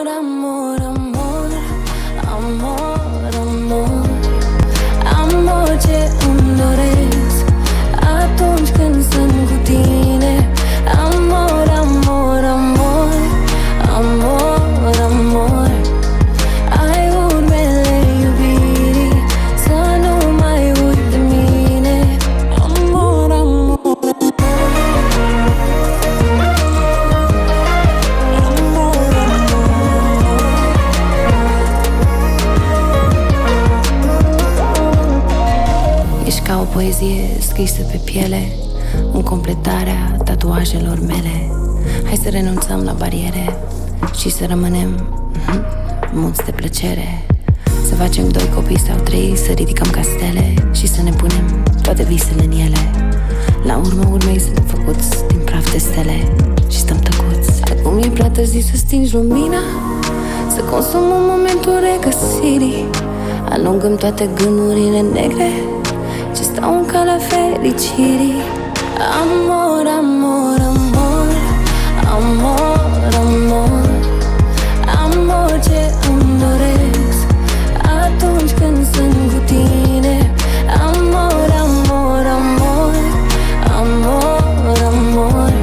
amor, amor, amor, amor. Amor ce îmi doresc atunci când sunt cu tine. Amor, amor, amor, amor, amor. Ai urmele iubirii, să nu mai uit de mine. Amor, amor, ești ca o poezie scrisă pe piele, în completarea tatuajelor mele. Hai să renunțăm la bariere și să rămânem mulți de plăcere. Să facem 2 copii sau 3, să ridicăm castele și să ne punem toate visele în ele. La urmă urmei suntem făcuți din praf de stele și stăm tăcuți. Acum e prea târziu să stingi lumina, să consumăm momentul regăsirii. Alungăm toate gândurile negre ce stau în calea fericirii. Amor, amor, amor, amor, amor. Amor ce îmi doresc atunci când sunt cu tine. Amor, amor, amor, amor, amor.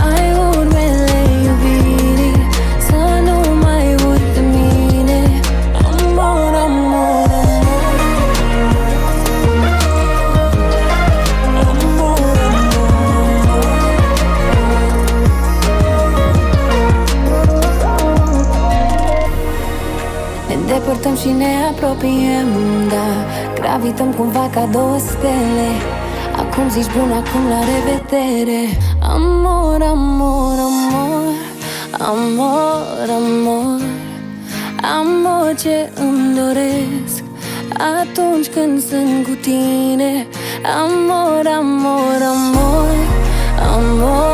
Ai urmele iubirii, să nu mai uit de mine. Amor, amor, ne depărtăm și ne apropiem, da, gravităm cumva ca 2 stele. Acum zici bun, acum la revedere. Amor, amor, amor, amor, amor. Amor ce îmi doresc atunci când sunt cu tine. Amor, amor, amor, amor.